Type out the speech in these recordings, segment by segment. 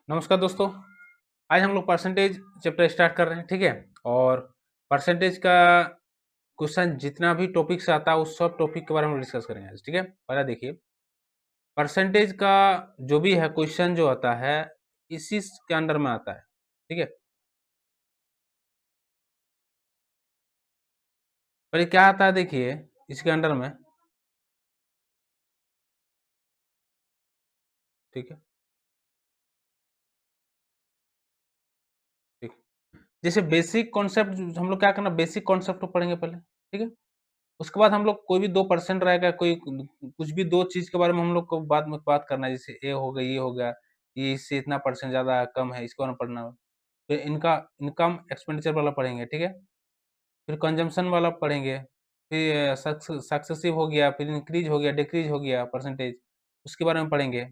नमस्कार दोस्तों। आज हम लोग परसेंटेज चैप्टर स्टार्ट कर रहे हैं, ठीक है। और परसेंटेज का क्वेश्चन जितना भी टॉपिक से आता है उस सब टॉपिक के बारे में डिस्कस करेंगे आज, ठीक है। पहले देखिए, परसेंटेज का जो भी है क्वेश्चन जो आता है इसी के अंडर में आता है, ठीक है। पहले क्या आता है देखिए इसके अंडर में, ठीक है। ठीक, जैसे बेसिक कॉन्सेप्ट हम लोग क्या करना, बेसिक कॉन्सेप्ट पढ़ेंगे पहले, ठीक है। उसके बाद हम लोग कोई भी 2% रहेगा, कोई कुछ भी दो चीज के बारे में हम लोग को बाद में बात करना है, जैसे ए हो गया, ये हो गया, ये इससे इतना परसेंट ज्यादा है, कम है, इसके बारे में पढ़ना है। फिर इनका इनकम एक्सपेंडिचर वाला पढ़ेंगे, ठीक है। फिर कंजम्पशन वाला पढ़ेंगे। फिर सक्सेसिव हो गया, फिर इंक्रीज हो गया, डिक्रीज हो गया परसेंटेज, उसके बारे में पढ़ेंगे,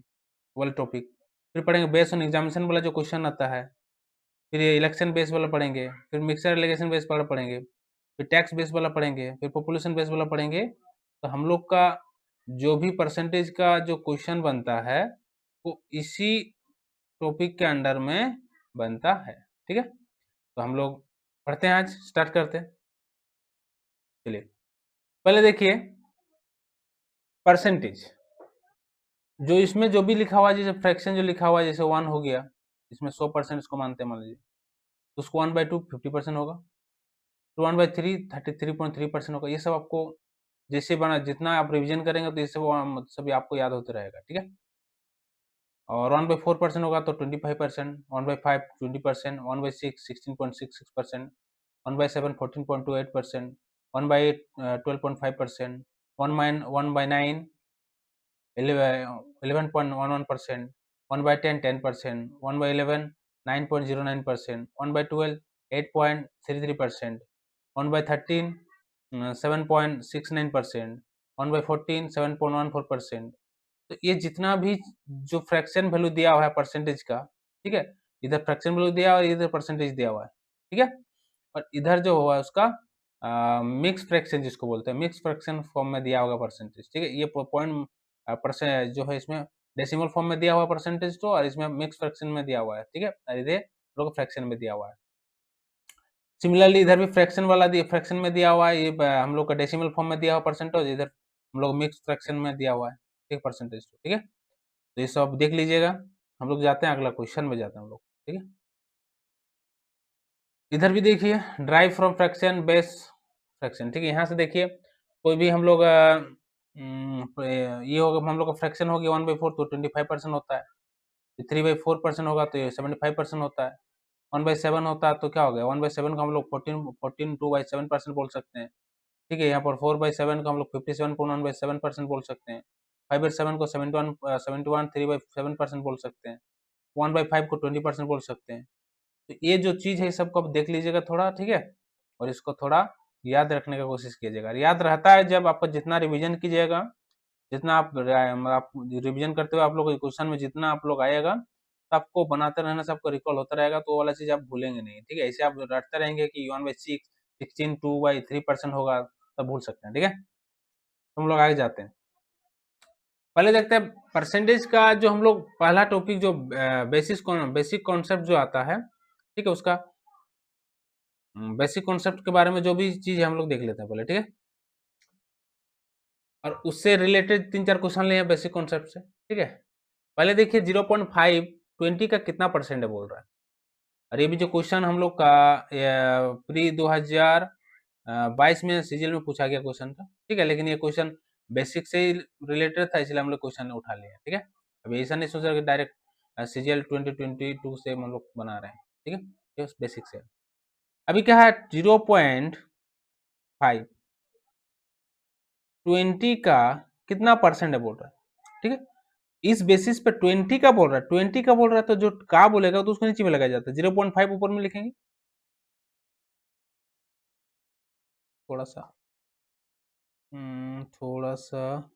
वाला टॉपिक। फिर पढ़ेंगे बेस्ड ऑन एग्जामिनेशन वाला जो क्वेश्चन आता है। फिर ये इलेक्शन बेस वाला पढ़ेंगे। फिर मिक्सर एलिगेशन बेस वाला पढ़ेंगे। फिर टैक्स बेस वाला पढ़ेंगे। फिर पॉपुलेशन बेस वाला पढ़ेंगे। तो हम लोग का जो भी परसेंटेज का जो क्वेश्चन बनता है वो इसी टॉपिक के अंडर में बनता है, ठीक है। तो हम लोग पढ़ते हैं, आज स्टार्ट करते हैं। चलिए, पहले देखिए परसेंटेज, जो इसमें जो भी लिखा हुआ है, जैसे फ्रैक्शन जो लिखा हुआ है, जैसे 1 हो गया, इसमें 100% इसको मानते हैं, मान लीजिए, तो उसको 1/2 50% होगा। तो 1/3 33.3% होगा। ये सब आपको जैसे बना, जितना आप रिवीजन करेंगे तो ये सब सभी आपको याद होते रहेगा, ठीक है। और 1/4% होगा तो 25%, 1/5 20%, 1/6 16.66%, 1/7 14.28%, 1/8 12.5%, 1/9 11.11%, 1/10 10%, 1/11 9.09%, 1/12 8.33%, 1/13 7.69%, 1/14 7.14%। तो ये जितना भी जो फ्रैक्शन वैल्यू दिया हुआ है परसेंटेज का, ठीक है, इधर फ्रैक्शन वैल्यू दिया हुआ है, इधर परसेंटेज दिया हुआ है, ठीक है। और इधर जो हुआ है उसका मिक्स फ्रैक्शन जिसको बोलते हैं, मिक्स फ्रैक्शन फॉर्म में दिया होगा परसेंटेज, ठीक है। ये पॉइंट परसेंट जो है इसमें डेसिमल फॉर्म में दिया हुआ परसेंटेज तो, और इसमें मिक्स फ्रैक्शन में दिया हुआ है, ठीक है। और इधर लोग फ्रैक्शन में दिया हुआ है। सिमिलरली इधर भी फ्रैक्शन वाला दिया, फ्रैक्शन में दिया हुआ है, ये हम लोग का डेसिमल फॉर्म में दिया हुआ परसेंटेज, इधर हम लोग मिक्स फ्रैक्शन में दिया हुआ है, ठीक परसेंटेज, ठीक है। तो ये सब देख लीजिएगा। हम लोग जाते हैं अगला क्वेश्चन में, जाते हैं हम लोग, ठीक है। इधर भी देखिए, drive from fraction base fraction, ठीक है। यहाँ से देखिए कोई भी हम लोग ये होगा, हम लोग का फ्रैक्शन हो गया 1/4 तो 25% होता है। 3/4% होगा तो ये 75% होता है। 1/7 होता है तो क्या हो गया, 1/7 को हम लोग 14 2/7% बोल सकते हैं, ठीक है। यहाँ पर 4/7 को हम लोग 57.1/7% बोल सकते हैं। 5/7 को 71 3/7% बोल सकते हैं। 1/5 को 20% बोल सकते हैं। तो ये जो चीज है सबको आप देख लीजिएगा थोड़ा, ठीक है। और इसको थोड़ा याद रखने का कोशिश कीजिएगा। याद रहता है जब आपका जितना रिवीजन कीजिएगा, जितना आप रिवीजन करते हुए आप लोग क्वेश्चन में जितना आप लोग आएगा, तो आपको बनाते रहना से आपको रिकॉल होता रहेगा, तो वो वाला चीज आप भूलेंगे नहीं, ठीक है। ऐसे आप रटते रहेंगे कि 1/6 16 2/3% होगा, तब भूल सकते हैं, ठीक है। तो हम लोग आगे जाते हैं। पहले देखते हैं परसेंटेज का जो हम लोग पहला टॉपिक जो बेसिक कॉन्सेप्ट जो आता है, ठीक है, उसका बेसिक कॉन्सेप्ट के बारे में जो भी चीज है हम लोग देख लेते हैं पहले, ठीक है। और उससे रिलेटेड 3-4 क्वेश्चन लिए हैं बेसिक कॉन्सेप्ट से, ठीक है। पहले देखिए 0.5 20 का कितना परसेंट है बोल रहा है। और ये भी जो क्वेश्चन हम लोग का प्री 2022 में सीजीएल में पूछा गया क्वेश्चन था, ठीक है। लेकिन ये क्वेश्चन बेसिक से ही रिलेटेड था, इसलिए हम लोग क्वेश्चन उठा लिया, ठीक है। अभी ऐसा नहीं सोचा कि डायरेक्ट सीजीएल 2022 से हम लोग बना रहे हैं, ठीक है। ये बेसिक से। अभी क्या है, 0.5 20 का कितना परसेंट है बोल रहा है, ठीक है। इस बेसिस पे 20 का बोल रहा है, 20 का बोल रहा है, तो जो का बोलेगा तो उसको नीचे में लगाया जाता है, 0.5 ऊपर में लिखेंगे थोड़ा सा, थोड़ा सा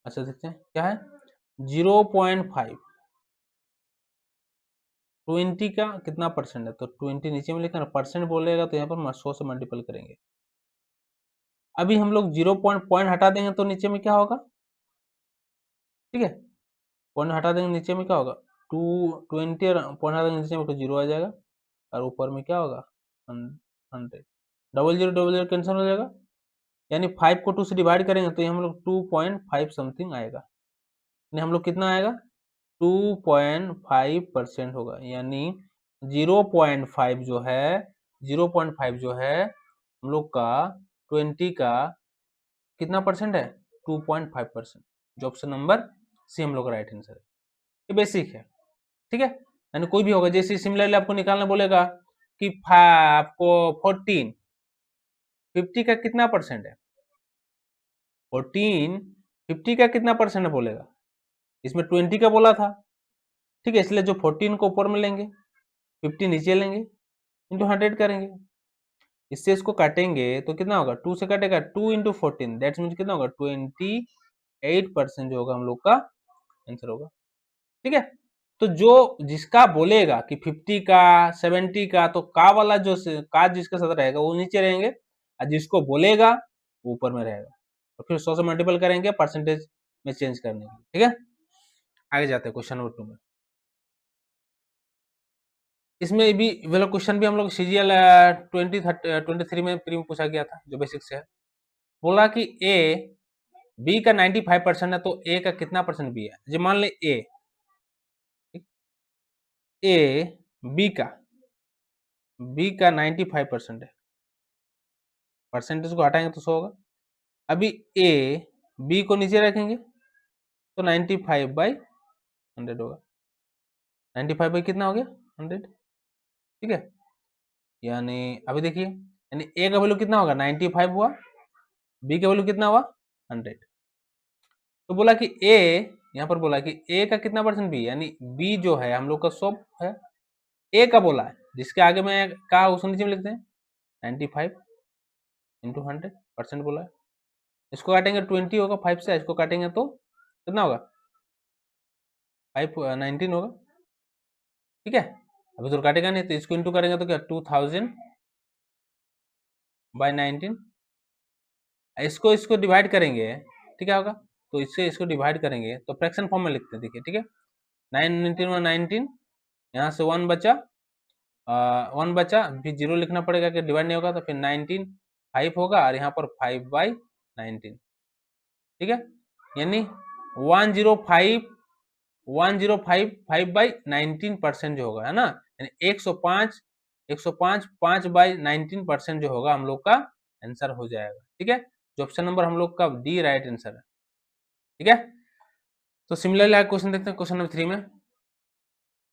अच्छा देखते हैं क्या है, 0.5 20 का कितना परसेंट है, तो 20 नीचे में लिखा ना, परसेंट बोलेगा तो यहाँ पर 100 से मल्टीपल करेंगे। अभी हम लोग 0 पॉइंट हटा देंगे तो नीचे में क्या होगा, ठीक है, पॉइंट हटा देंगे नीचे में क्या होगा 220 और पॉइंट हटा देंगे नीचे में तो 0 आ जाएगा और ऊपर में क्या होगा 100। डबल जीरो कैंसिल हो जाएगा, यानी 5 को 2 से डिवाइड करेंगे तो ये हम लोग 2.5 समथिंग आएगा, यानी हम लोग कितना आएगा 2.5% होगा, यानी 0.5 जो है 0.5 जो है हम लोग का 20 का कितना परसेंट है 2.5%, जो ऑप्शन नंबर सी हम लोग का राइट आंसर है। ये बेसिक है, ठीक है, यानी कोई भी होगा, जैसे सिमिलरली आपको निकालना बोलेगा कि आपको 14 50 का कितना परसेंट है, 14 50 का कितना परसेंट है बोलेगा, इसमें 20 का बोला था, ठीक है, इसलिए जो 14 को ऊपर में लेंगे 50 नीचे लेंगे इंटू 100 करेंगे, इससे इसको काटेंगे तो कितना होगा 2 से काटेगा 2 इंटू 14 दैट्स मीन कितना होगा 28% जो होगा हम लोग का आंसर होगा, ठीक है। तो जो जिसका बोलेगा कि 50 का 70 का तो का वाला जो का जिसके साथ रहेगा वो नीचे रहेंगे और जिसको बोलेगा वो ऊपर में रहेगा, तो फिर 100 से मल्टीपल करेंगे परसेंटेज में चेंज करने के लिए, ठीक है। आगे जाते हैं क्वेश्चन नंबर 2 में। इसमें भी वाला क्वेश्चन भी हम लोग सीजीएल 23 में प्री में पूछा गया था, जो बेसिक से है। बोला कि ए बी का 95% है तो ए का कितना परसेंट बी है, जो मान ले ए बी का 95% है, परसेंटेज को हटाएंगे तो 100 होगा। अभी ए बी को नीचे रखेंगे तो 95/100 होगा, 95 बाई कितना हो गया 100, ठीक है। यानी अभी देखिए, यानी ए का वैल्यू कितना होगा 95 हुआ, बी का वैल्यू कितना हुआ 100। तो बोला कि ए, यहाँ पर बोला कि ए का कितना परसेंट बी, यानी बी जो है हम लोग का 100 है, ए का बोला है जिसके आगे में कहा उस नीचे में लिखते हैं 95 इंटू 100% बोला है। इसको काटेंगे 20 होगा 5 से, इसको काटेंगे तो कितना होगा 19 होगा, ठीक है। अभी तो काटेगा नहीं तो इसको इंटू करेंगे तो क्या 2000/19, इसको इसको डिवाइड करेंगे, ठीक है होगा, तो इससे इसको डिवाइड करेंगे तो फ्रैक्शन फॉर्म में लिखते हैं, देखिए ठीक है, 19 यहाँ से 1 बचा, 1 बचा, फिर 0 लिखना पड़ेगा कि डिवाइड नहीं होगा तो फिर 19 5 होगा और यहाँ पर 5/19, ठीक है, यानी 1055/19% जो होगा, है ना, यानी 105 5/19% जो होगा हम लोग का आंसर हो जाएगा, ठीक है, जो ऑप्शन नंबर हम लोग का डी राइट आंसर है, ठीक है। तो सिमिलरली क्वेश्चन देखते हैं क्वेश्चन नंबर 3 में,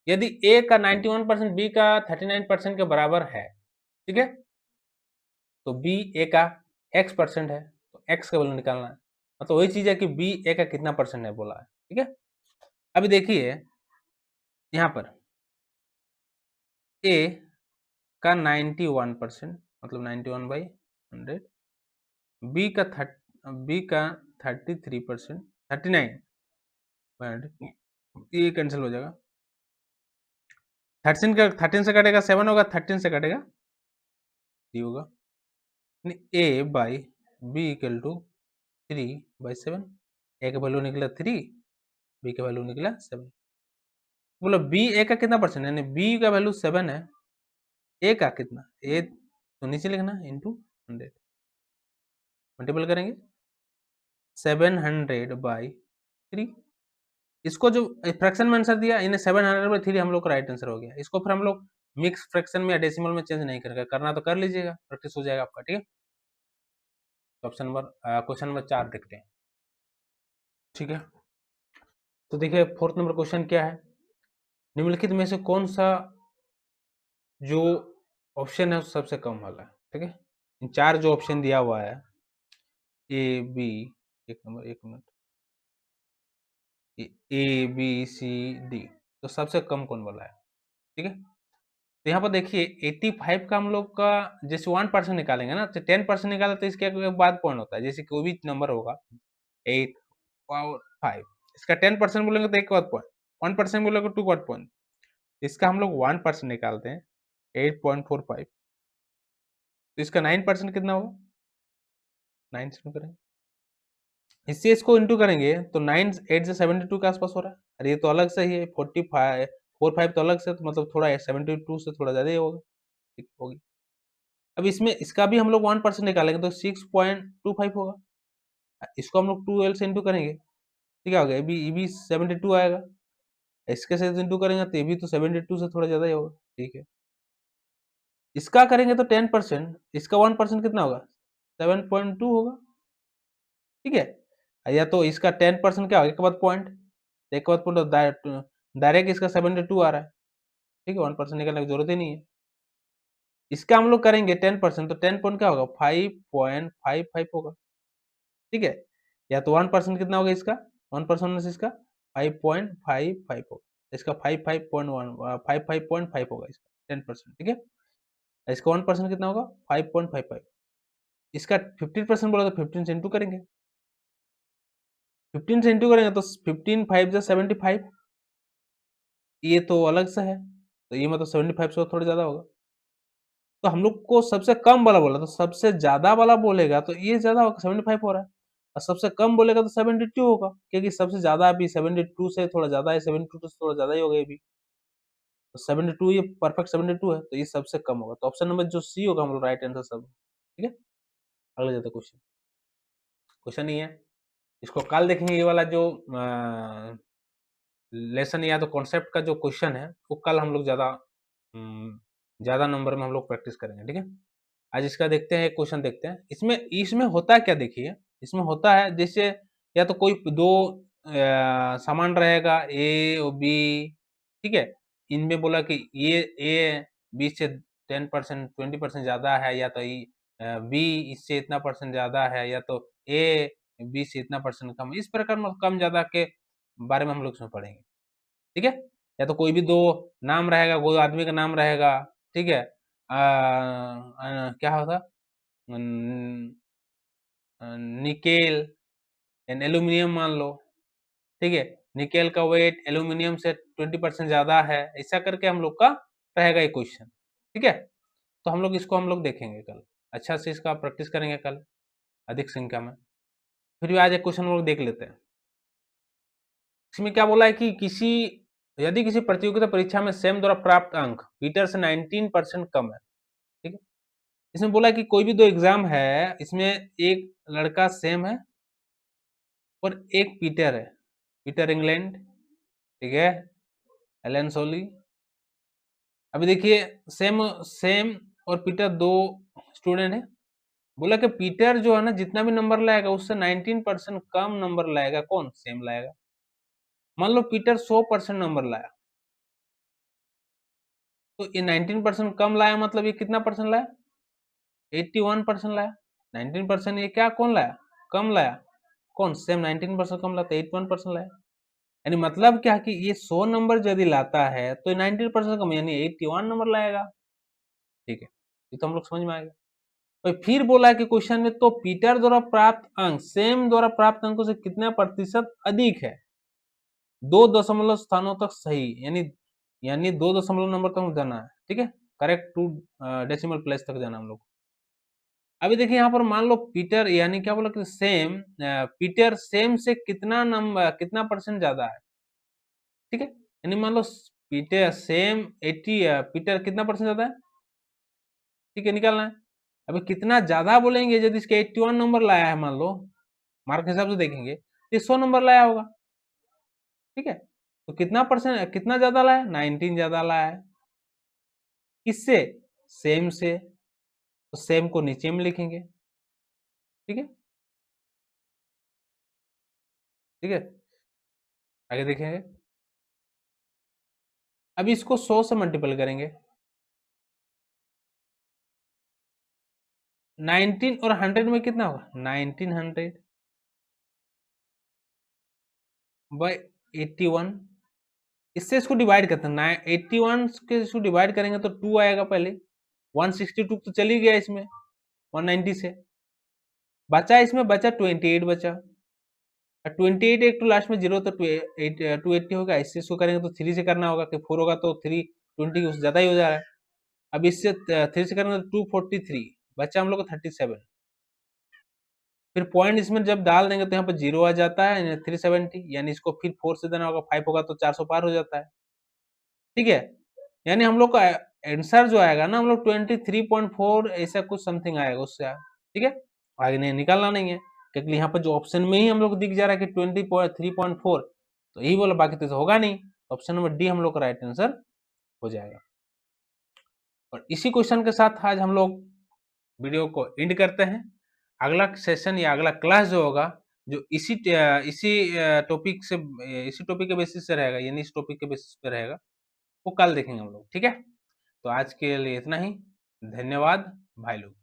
यदि ए का 91% बी का 39% के बराबर है, ठीक है, तो बी ए का x परसेंट है तो x का वैल्यू निकालना है, मतलब वही चीज है कि बी ए का कितना परसेंट है बोला है, ठीक है। अभी देखिए यहाँ पर ए का 91% मतलब 91/100, बी का 33% 39/100, ये कैंसिल हो जाएगा, 13 से कटेगा 7 होगा, 13 से कटेगा 3 होगा, ए बाई बी इक्वल टू 3/7, ए का वैल्यू निकला 3, बी का वैल्यू निकला 7, बोलो बी ए का कितना परसेंट है, यानी बी का वैल्यू 7 है, ए का कितना, ए तो नीचे लिखना इंटू 100, मल्टीपल करेंगे 700/3, इसको जो फ्रैक्शन में आंसर दिया इन्हें 700/3 हम लोग का राइट आंसर हो गया, इसको फिर हम लोग मिक्स फ्रैक्शन में या डेसिमल में चेंज नहीं करेंगे, करना तो कर लीजिएगा, प्रैक्टिस हो जाएगा आपका, ठीक है। ऑप्शन नंबर क्वेश्चन नंबर 4 देखते हैं, ठीक है। तो देखिए फोर्थ नंबर क्वेश्चन क्या है, निम्नलिखित में से कौन सा जो ऑप्शन है सबसे कम वाला है, ठीक है। इन 4 जो ऑप्शन दिया हुआ है ए बी, एक minute, A B C D, तो सबसे कम कौन वाला है, ठीक है। तो यहाँ पर देखिए 85 का हम लोग का जैसे 1% निकालेंगे ना तो 10% निकाले तो इसके बाद पॉइंट होता है, जैसे कोई भी नंबर होगा 8 और 5, इसका 10% बोलेंगे तो एक बार पॉइंट, 1% बोलेंगे 2 बार पॉइंट, इसका हम लोग 1% निकालते हैं 8.45, तो इसका 9% कितना होगा, 9 से करेंगे इससे इसको इंटू करेंगे तो 9 8 से 72 के आसपास हो रहा है। अरे ये तो अलग से ही है, 45 45 तो अलग से, तो मतलब थोड़ा 72 से थोड़ा ज्यादा ही होगा, ठीक होगी। अब इसमें इसका भी हम लोग 1% निकालेंगे तो 6.25 होगा। इसको हम लोग 12 से इंटू करेंगे, ठीक है, हो गया। ये भी 72 आएगा। इसके साथ इंटू करेंगे तो ये भी तो 72 से थोड़ा ज्यादा ही होगा, ठीक है। इसका करेंगे तो 10%, इसका 1% कितना होगा, 7.2 होगा, ठीक है। या तो इसका 10% क्या होगा, एक के बाद पॉइंट, एक के बाद पॉइंट, डायरेक्ट इसका 72 आ रहा है, ठीक है, 1% निकालने की जरूरत ही नहीं है। इसका हम लोग करेंगे 10%, तो 10 पॉइंट क्या होगा, 5.55 होगा, ठीक है। या तो 1% कितना होगा इसका, 1% इसका 5.55 होगा, इसका 55.5 होगा इसका 10%, ठीक है। इसका 1% कितना होगा, 5.55। इसका 15% बोला तो 15 से इंटू करेंगे, 15 से इंटू करेंगे तो 15 5 जा 75, ये तो अलग से है, तो ये मतलब 75 से थोड़ा ज्यादा होगा। तो हम लोग को सबसे कम वाला बोला, तो सबसे ज्यादा वाला बोलेगा तो ये ज्यादा होगा, 75 हो रहा है, और सबसे कम बोलेगा तो 72 होगा, क्योंकि सबसे ज्यादा अभी 72 से थोड़ा ज्यादा है, 72 से थोड़ा ज्यादा ही होगा ये भी, तो 72 ये परफेक्ट 72 है, तो ये सबसे कम होगा, तो ऑप्शन नंबर जो सी होगा हम लोग राइट आंसर सब, ठीक है। अगले जाते क्वेश्चन, क्वेश्चन नहीं है, इसको कल देखेंगे, ये वाला जो लेसन या तो कॉन्सेप्ट का जो क्वेश्चन है वो कल हम लोग ज्यादा नंबर में हम लोग प्रैक्टिस करेंगे, ठीक है। आज इसका देखते हैं, क्वेश्चन देखते हैं। इसमें इसमें होता क्या, देखिए इसमें होता है जैसे या तो कोई दो सामान रहेगा ए और बी, ठीक है। इनमें बोला कि ये ए बी से 10% 20% ज्यादा है, या तो बी इससे इतना परसेंट ज्यादा है, या तो ए बी से इतना परसेंट कम, इस प्रकार मतलब कम ज्यादा के बारे में हम लोग इसमें पढ़ेंगे, ठीक है। या तो कोई भी दो नाम रहेगा, कोई आदमी का नाम रहेगा, ठीक है। क्या होता, निकेल एंड एल्यूमिनियम मान लो, ठीक है। निकेल का वेट एल्यूमिनियम से 20% ज्यादा है, ऐसा करके हम लोग का रहेगा ये क्वेश्चन, ठीक है। तो हम लोग इसको हम लोग देखेंगे कल, अच्छा से इसका प्रैक्टिस करेंगे कल अधिक संख्या में। फिर भी आज एक क्वेश्चन हम लोग देख लेते हैं। इसमें क्या बोला है कि यदि किसी प्रतियोगिता परीक्षा में सेम द्वारा प्राप्त अंक पीटर से 19% कम है, ठीक है। इसमें बोला है कि कोई भी दो एग्जाम है, इसमें एक लड़का सेम है और एक पीटर है, पीटर इंग्लैंड, ठीक है, एलन सोली। अभी देखिए सेम सेम और पीटर दो स्टूडेंट है। बोला कि पीटर जो है ना जितना भी नंबर लाएगा उससे 19% कम नंबर लाएगा, कौन, सेम लाएगा। मान लो पीटर 100% नंबर लाया, तो ये 19% कम लाया, मतलब ये कितना परसेंट लाया, 81% लाया। 19% ये क्या कौन लाया, कम लाया, कौन, सेम 19% कम लाता है, 81% लाया। यानी मतलब क्या कि ये 100 नंबर यदि लाता है तो 19% कम, यानी 81 नंबर लाएगा, ठीक है। ये तो हम लोग समझ में आएगा। तो फिर बोला है कि क्वेश्चन में, तो पीटर द्वारा प्राप्त अंक सेम द्वारा प्राप्त अंकों से कितना प्रतिशत अधिक है, 2 दशमलव स्थानों तक सही, यानी यानी 2 दशमलव नंबर तक जाना है, ठीक है, करेक्ट 2 डेसिमल प्लेस तक जाना हम लोग। अभी देखिए यहाँ पर मान लो पीटर, यानी क्या बोला कि सेम, पीटर सेम से कितना नंबर कितना परसेंट ज्यादा है, ठीक है। यानी मान लो पीटर सेम 80, पीटर कितना परसेंट ज्यादा है, ठीक है, निकालना है। अभी कितना ज्यादा बोलेंगे, यदि इसके 81 नंबर लाया है, मान लो मार्क के हिसाब से देखेंगे तो 100 नंबर लाया होगा, ठीक है। तो कितना परसेंट, कितना ज्यादा लाया, 19 ज्यादा लाया है। किससे, सेम से, तो सेम को नीचे में लिखेंगे, ठीक है, ठीक है। आगे देखेंगे, अभी इसको 100 से मल्टीपल करेंगे, 19 और 100 में कितना होगा, 1900 बाई 81। इससे इसको डिवाइड करते हैं, 81 के इसको डिवाइड करेंगे तो 2 आएगा पहले, 162 तो चली गया इसमें 190 से, बचा इसमें बचा 28 बचा, 28 एक तो लास्ट में जीरो, तो 280 होगा। इससे इसको करेंगे तो 3 से करना होगा, कि 4 होगा तो 3 20 उससे ज्यादा ही हो जा रहा है। अब इससे 3 से करेंगे तो 243 बचा हम लोग को 37, फिर पॉइंट इसमें जब डाल देंगे तो यहाँ पर 0 आ जाता है 370, यानी इसको फिर 4 से देना होगा, 5 होगा तो 400 पार हो जाता है, ठीक है। यानी हम लोग का आंसर जो आएगा ना, हम लोग 23.4 ऐसा कुछ समथिंग आएगा उससे, ठीक है। आगे नहीं निकालना नहीं है, क्योंकि यहाँ पर जो ऑप्शन में ही हम लोग दिख जा रहा है कि 23.4, तो यही बोला, बाकी तो होगा नहीं। ऑप्शन नंबर डी हम लोग का राइट आंसर हो जाएगा। और इसी क्वेश्चन के साथ आज हम लोग वीडियो को एंड करते हैं। अगला सेशन या अगला क्लास जो होगा, जो इसी टॉपिक से, इसी टॉपिक के बेसिस से रहेगा, यानी इस टॉपिक के बेसिस पे रहेगा, वो कल देखेंगे हम लोग, ठीक है। तो आज के लिए इतना ही, धन्यवाद भाई लोग।